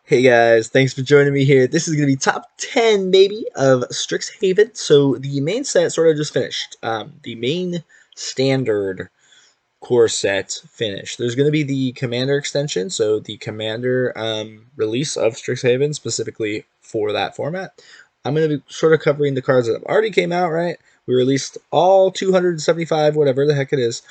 Hey guys, thanks for joining me here. This is going to be top 10 maybe of Strixhaven. So the main set sort of just finished. The main standard core set finished. There's going to be the Commander extension, so the Commander release of Strixhaven specifically for that format. I'm going to be sort of covering the cards that have already came out, right? We released all 275, whatever the heck it is.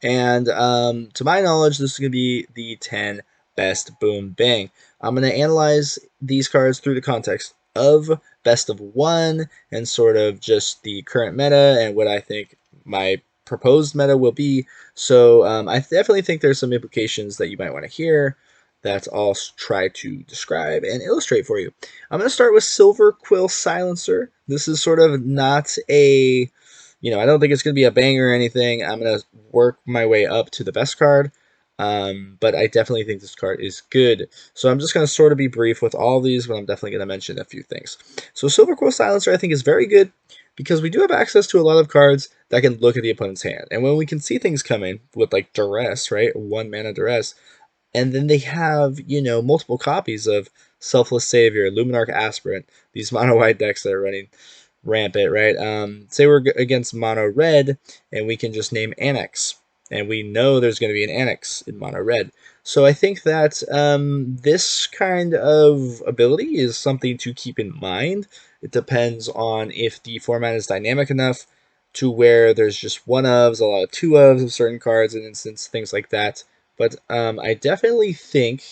And to my knowledge, this is going to be the 10 best boom bang. I'm going to analyze these cards through the context of best of one and sort of just the current meta and what I think my proposed meta will be. So I definitely think there's some implications that you might want to hear that I'll try to describe and illustrate for you. I'm going to start with Silverquill Silencer. This is sort of not a, I don't think it's going to be a banger or anything. I'm going to work my way up to the best card. But I definitely think this card is good. So I'm just going to sort of be brief with all these, but I'm definitely going to mention a few things. So Silverquill Silencer I think is very good because we do have access to a lot of cards that can look at the opponent's hand. And when we can see things coming with like Duress, right? 1 mana Duress, and then they have, multiple copies of Selfless Savior, Luminarch Aspirant, these mono white decks that are running rampant, right? Say we're against mono red, and we can just name Annex, and we know there's going to be an Annex in mono red. So I think that this kind of ability is something to keep in mind. It depends on if the format is dynamic enough to where there's just one ofs, a lot of two ofs of certain cards, and instance things like that. But I definitely think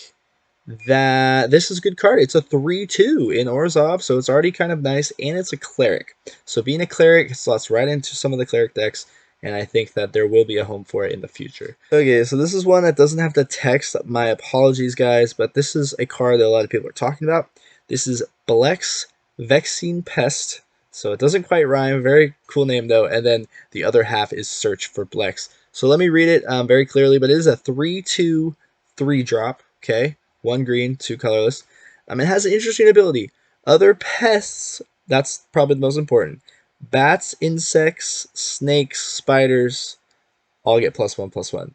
that this is a good card. It's a 3/2 in Orzhov, so it's already kind of nice, and it's a cleric. So being a cleric, it slots right into some of the cleric decks, and I think that there will be a home for it in the future. Okay, so this is one that doesn't have the text. My apologies, guys, but this is a card that a lot of people are talking about. This is Blex, Vexing, Pest. So it doesn't quite rhyme. Very cool name, though. And then the other half is Search for Blex. So let me read it very clearly, but it is a 3/2, 3-drop, okay? 1 green, 2 colorless. It has an interesting ability. Other pests, that's probably the most important. Bats, insects, snakes, spiders, all get +1/+1.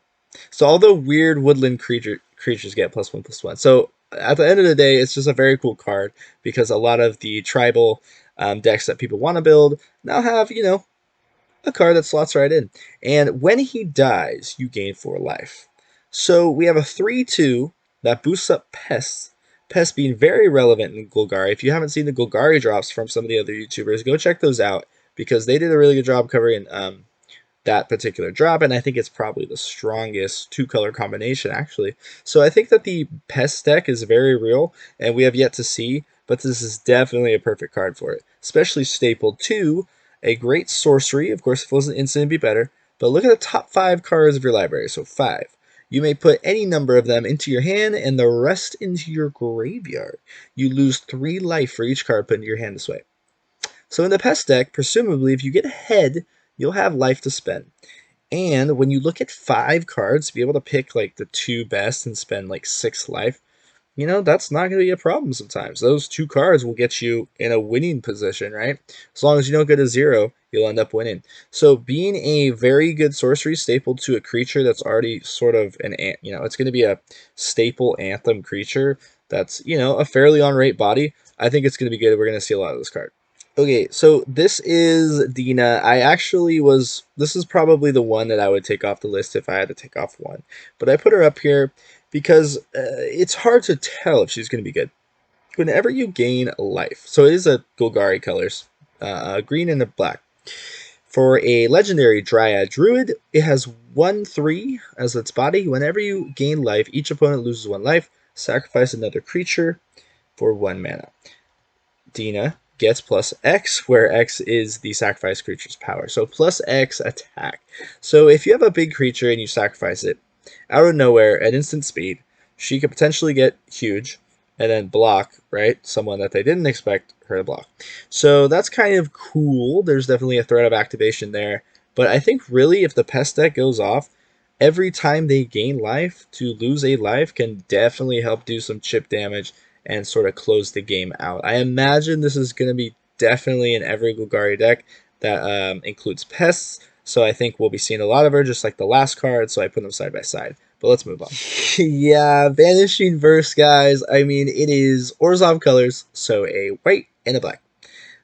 So all the weird woodland creatures get +1/+1. So at the end of the day, it's just a very cool card because a lot of the tribal decks that people want to build now have, a card that slots right in. And when he dies, you gain 4 life. So we have a 3/2 that boosts up Pest. Pest being very relevant in Golgari. If you haven't seen the Golgari drops from some of the other YouTubers, go check those out because they did a really good job covering that particular drop, and I think it's probably the strongest 2-color combination, actually. So I think that the Pest deck is very real, and we have yet to see, but this is definitely a perfect card for it, especially stapled to a great sorcery. Of course, if it was an instant, it'd be better, but look at the top 5 cards of your library, so 5. You may put any number of them into your hand and the rest into your graveyard. You lose 3 life for each card put into your hand this way. So in the Pest deck, presumably, if you get ahead, you'll have life to spend. And when you look at 5 cards, to be able to pick like the 2 best and spend like 6 life, that's not going to be a problem sometimes. Those 2 cards will get you in a winning position, right? As long as you don't get a 0, you'll end up winning. So being a very good sorcery stapled to a creature that's already sort of it's going to be a staple anthem creature that's, a fairly on-rate body. I think it's going to be good. We're going to see a lot of this card. Okay, so this is Dina. This is probably the one that I would take off the list if I had to take off one. But I put her up here because it's hard to tell if she's going to be good. Whenever you gain life, so it is a Golgari colors, green and a black. For a legendary Dryad Druid, it has 1/3 as its body. Whenever you gain life, each opponent loses 1 life. Sacrifice another creature for 1 mana. Dina gets +X, where X is the sacrifice creature's power. So +X attack. So if you have a big creature and you sacrifice it, out of nowhere at instant speed, she could potentially get huge and then block, right? Someone that they didn't expect her to block. So that's kind of cool. There's definitely a threat of activation there. But I think really if the Pest deck goes off, every time they gain life, to lose a life can definitely help do some chip damage and sort of close the game out. I imagine this is going to be definitely in every Golgari deck that includes Pests, so I think we'll be seeing a lot of her, just like the last card, so I put them side by side. But let's move on. Yeah, Vanishing Verse, guys. I mean, it is Orzhov colors, so a white and a black.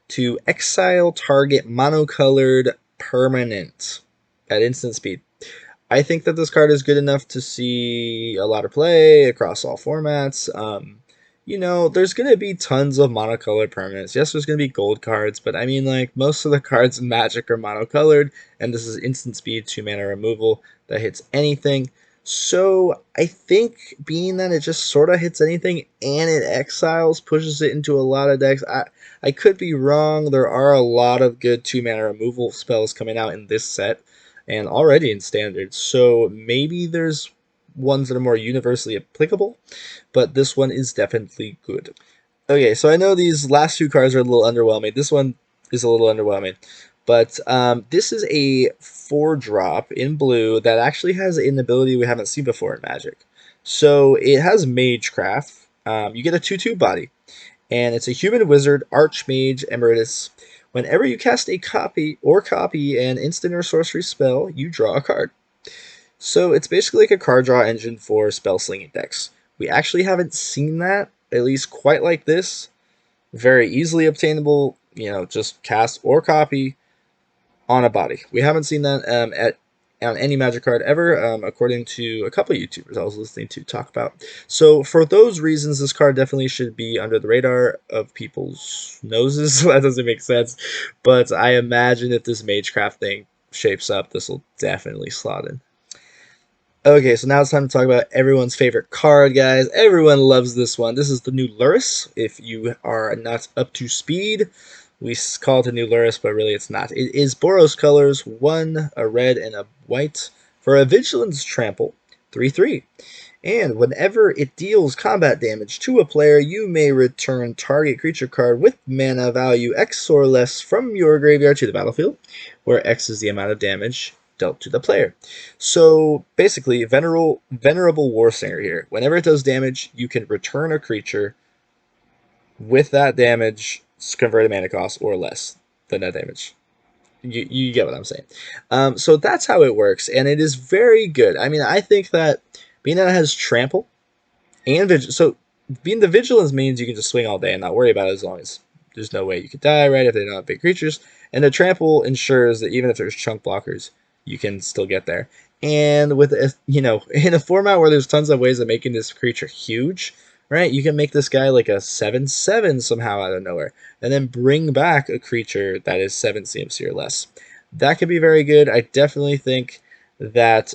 To exile target monocolored permanent at instant speed. I think that this card is good enough to see a lot of play across all formats. You know, there's going to be tons of monocolored permanents. Yes, there's going to be gold cards, but I mean, like, most of the cards in Magic are monocolored, and this is instant speed, 2-mana removal that hits anything. So I think being that it just sort of hits anything and it exiles, pushes it into a lot of decks. I could be wrong. There are a lot of good 2-mana removal spells coming out in this set and already in standard. So maybe there's ones that are more universally applicable, but this one is definitely good. Okay, so I know these last two cards are a little underwhelming. This one is a little underwhelming. But this is a 4-drop in blue that actually has an ability we haven't seen before in Magic. So it has Magecraft. You get a 2/2 body. And it's a human wizard, Archmage Emeritus. Whenever you cast a copy an instant or sorcery spell, you draw a card. So it's basically like a card draw engine for spell slinging decks. We actually haven't seen that, at least quite like this. Very easily obtainable, you know, just cast or copy on a body. We haven't seen that on any Magic card ever, according to a couple of YouTubers I was listening to talk about. So for those reasons, this card definitely should be under the radar of people's noses. That doesn't make sense, but I imagine if this Magecraft thing shapes up, this will definitely slot in. Okay, so now it's time to talk about everyone's favorite card, guys. Everyone loves this one. This is the new Luris. If you are not up to speed, we call it a new Luris, but really it's not. It is Boros colors, 1, a red, and a white, for a Vigilance Trample, 3/3. And whenever it deals combat damage to a player, you may return target creature card with mana value X or less from your graveyard to the battlefield, where X is the amount of damage dealt to the player. So basically, Venerable Warsinger here. Whenever it does damage, you can return a creature with that damage converted mana cost or less than that damage. You get what I'm saying. So that's how it works, and it is very good. I mean, I think that being that it has Trample and so being the Vigilance means you can just swing all day and not worry about it as long as there's no way you could die, right, if they don't have big creatures. And the Trample ensures that even if there's chunk blockers, you can still get there. And with, you know, in a format where there's tons of ways of making this creature huge, right, you can make this guy like a 7/7 somehow out of nowhere, and then bring back a creature that is 7 CMC or less. That could be very good. I definitely think that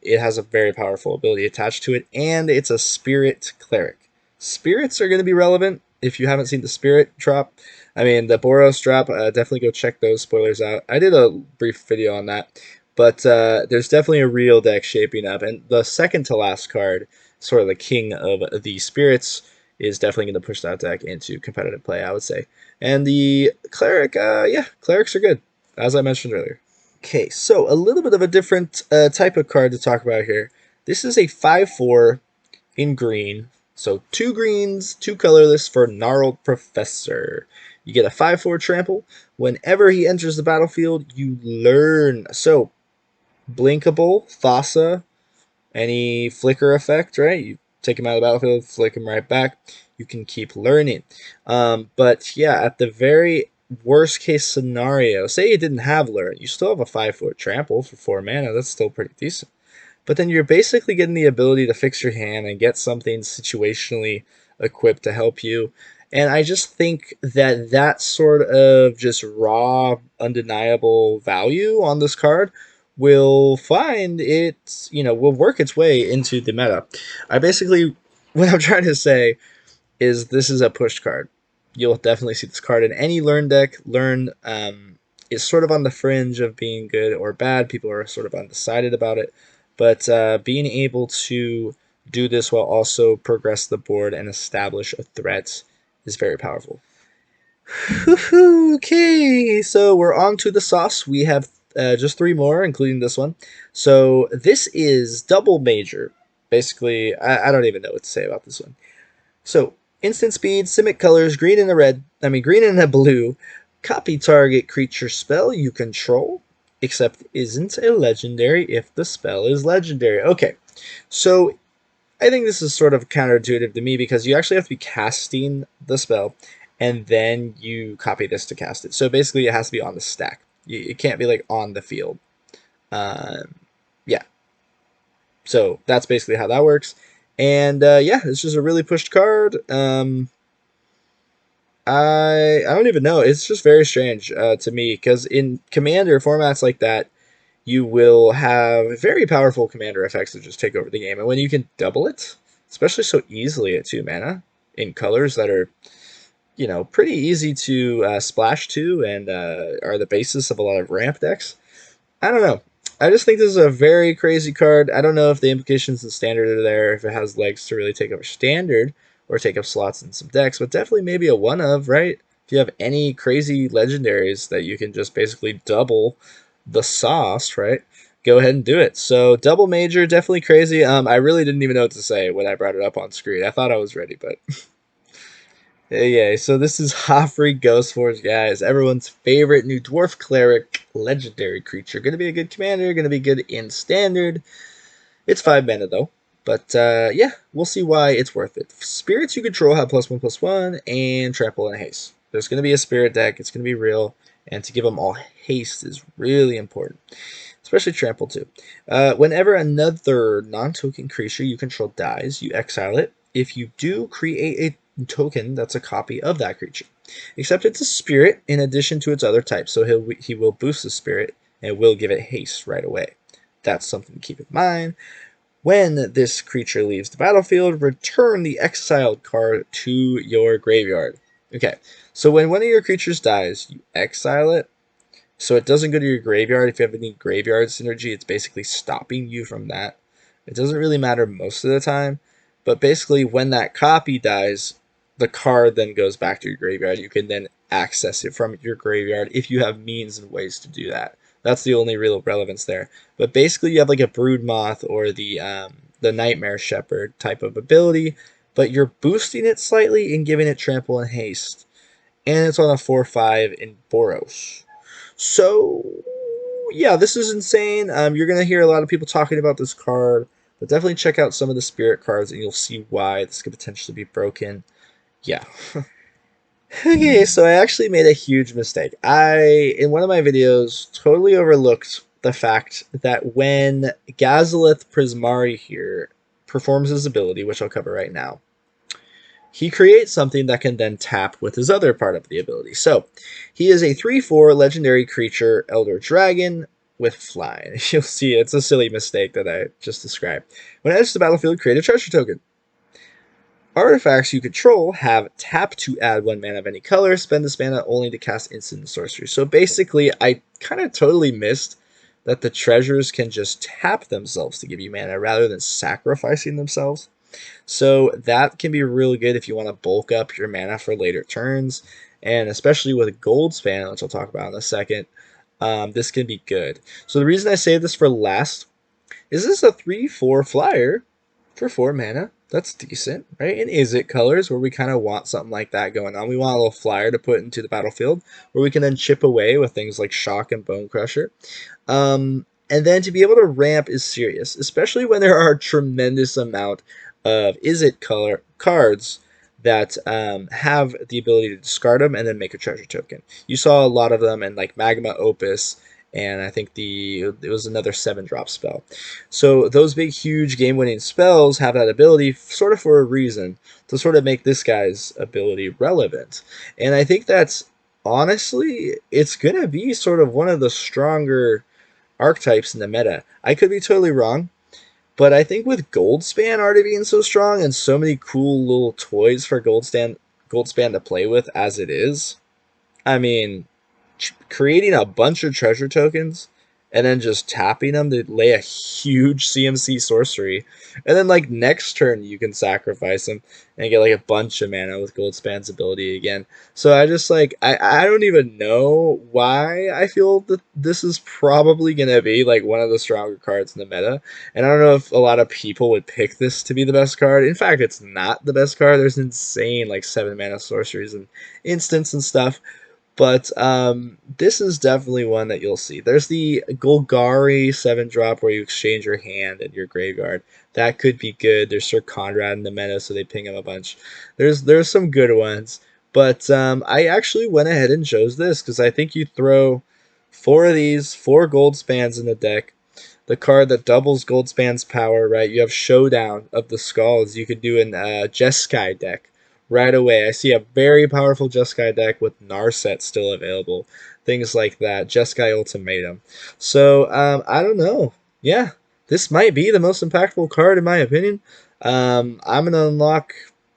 it has a very powerful ability attached to it, and it's a Spirit Cleric. Spirits are going to be relevant if you haven't seen the Spirit drop. I mean, the Boros drop, definitely go check those spoilers out. I did a brief video on that, but there's definitely a real deck shaping up, and the second to last card, sort of the king of the spirits, is definitely going to push that deck into competitive play, I would say. And the Cleric, yeah, Clerics are good, as I mentioned earlier. Okay, so a little bit of a different type of card to talk about here. This is a 5/4 in green. So 2 greens, 2 colorless for Gnarled Professor. You get a 5/4 trample. Whenever he enters the battlefield, you learn. So, blinkable, Thassa, any flicker effect, right? You take him out of the battlefield, flick him right back. You can keep learning. But yeah, at the very worst case scenario, say you didn't have learn, you still have a 5/4 trample for 4 mana. That's still pretty decent. But then you're basically getting the ability to fix your hand and get something situationally equipped to help you. And I just think that that sort of just raw, undeniable value on this card will find it, you know, will work its way into the meta. I basically, what I'm trying to say is this is a push card. You'll definitely see this card in any learn deck. Learn is sort of on the fringe of being good or bad. People are sort of undecided about it. But being able to do this while also progress the board and establish a threat is very powerful. Okay, so we're on to the sauce. We have just 3 more, including this one. So this is double major. Basically, I don't even know what to say about this one. So instant speed, Simic colors, green and a red. Green and a blue. Copy target creature spell you control, except isn't a legendary if the spell is legendary. Okay, So I think this is sort of counterintuitive to me because you actually have to be casting the spell, and then you copy this to cast it. So basically, it has to be on the stack. It can't be like on the field. Yeah. So that's basically how that works. And yeah, it's just a really pushed card. I don't even know. It's just very strange to me because in commander formats like that, you will have very powerful commander effects that just take over the game. And when you can double it, especially so easily at 2 mana in colors that are, you know, pretty easy to splash to and are the basis of a lot of ramp decks, I don't know. I just think this is a very crazy card. I don't know if the implications in standard are there, if it has legs to really take over standard or take up slots in some decks, but definitely maybe a one of, right? If you have any crazy legendaries that you can just basically double the sauce, right? Go ahead and do it. So double major, definitely crazy. I really didn't even know what to say when I brought it up on screen. I thought I was ready, but yeah, so this is Hofri Ghostforge, guys. Everyone's favorite new dwarf cleric legendary creature. Going to be a good commander, going to be good in standard. It's 5 mana though. But yeah, we'll see why it's worth it. Spirits you control have +1/+1 and trample and haste. There's going to be a spirit deck, it's going to be real, and to give them all haste is really important. Especially trample too. Whenever another non-token creature you control dies, you exile it. If you do, create a token that's a copy of that creature. Except it's a spirit in addition to its other types, so he will boost the spirit and will give it haste right away. That's something to keep in mind. When this creature leaves the battlefield, return the exiled card to your graveyard. Okay, so when one of your creatures dies, you exile it, so it doesn't go to your graveyard. If you have any graveyard synergy, it's basically stopping you from that. It doesn't really matter most of the time, but basically when that copy dies, the card then goes back to your graveyard. You can then access it from your graveyard if you have means and ways to do that. That's the only real relevance there. But basically you have like a Brood Moth or the Nightmare Shepherd type of ability, but you're boosting it slightly and giving it trample and haste. And it's on a 4/5 in Boros. So, yeah, this is insane. You're going to hear a lot of people talking about this card, but definitely check out some of the spirit cards and you'll see why this could potentially be broken. Yeah. Okay, so I actually made a huge mistake. In one of my videos, totally overlooked the fact that when Gazalith Prismari here performs his ability, which I'll cover right now, he creates something that can then tap with his other part of the ability. So, he is a 3/4 legendary creature, Elder Dragon, with flying. You'll see it's a silly mistake that I just described. When it enters the battlefield, create a treasure token. Artifacts you control have tap to add 1 mana of any color, spend this mana only to cast instant and sorcery. So basically, I kind of totally missed that the treasures can just tap themselves to give you mana rather than sacrificing themselves. So that can be really good if you want to bulk up your mana for later turns, and especially with a gold span, which I'll talk about in a second, this can be good. So the reason I saved this for last is this a 3/4 flyer for 4 mana. That's decent, right? In Is It colors, where we kind of want something like that going on. We want a little flyer to put into the battlefield, where we can then chip away with things like Shock and Bone Crusher. And then to be able to ramp is serious, especially when there are a tremendous amount of Is It color cards that have the ability to discard them and then make a treasure token. You saw a lot of them in like Magma Opus, and I think it was another 7-drop spell. So those big, huge game-winning spells have that ability sort of for a reason to sort of make this guy's ability relevant. And I think that's honestly, it's going to be sort of one of the stronger archetypes in the meta. I could be totally wrong, but I think with Goldspan already being so strong and so many cool little toys for Goldspan to play with as it is, I mean, creating a bunch of treasure tokens and then just tapping them to lay a huge CMC sorcery, and then like next turn you can sacrifice them and get like a bunch of mana with Goldspan's ability again. So I just like I don't even know why I feel that this is probably gonna be like one of the stronger cards in the meta, and I don't know if a lot of people would pick this to be the best card. In fact, it's not the best card. There's insane like 7 mana sorceries and instants and stuff. But this is definitely one that you'll see. There's the Golgari 7-drop where you exchange your hand and your graveyard. That could be good. There's Sir Conrad in the meta, so they ping him a bunch. There's some good ones. But I actually went ahead and chose this because I think you throw 4 of these, 4 gold spans in the deck. The card that doubles Goldspan's power, right? You have Showdown of the Skulls. You could do an Jeskai deck right away. I see a very powerful Jeskai deck with Narset still available. Things like that. Jeskai Ultimatum. So, I don't know. Yeah, this might be the most impactful card in my opinion. I'm going to unlock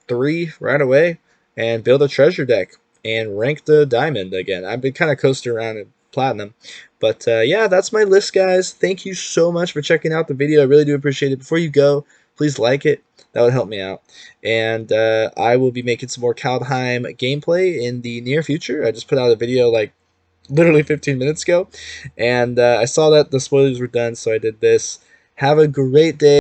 3 right away and build a treasure deck and rank the diamond again. I've been kind of coasting around in platinum. But yeah, that's my list, guys. Thank you so much for checking out the video. I really do appreciate it. Before you go, please like it. That would help me out. And I will be making some more Kaldheim gameplay in the near future. I just put out a video like literally 15 minutes ago. And I saw that the spoilers were done, so I did this. Have a great day.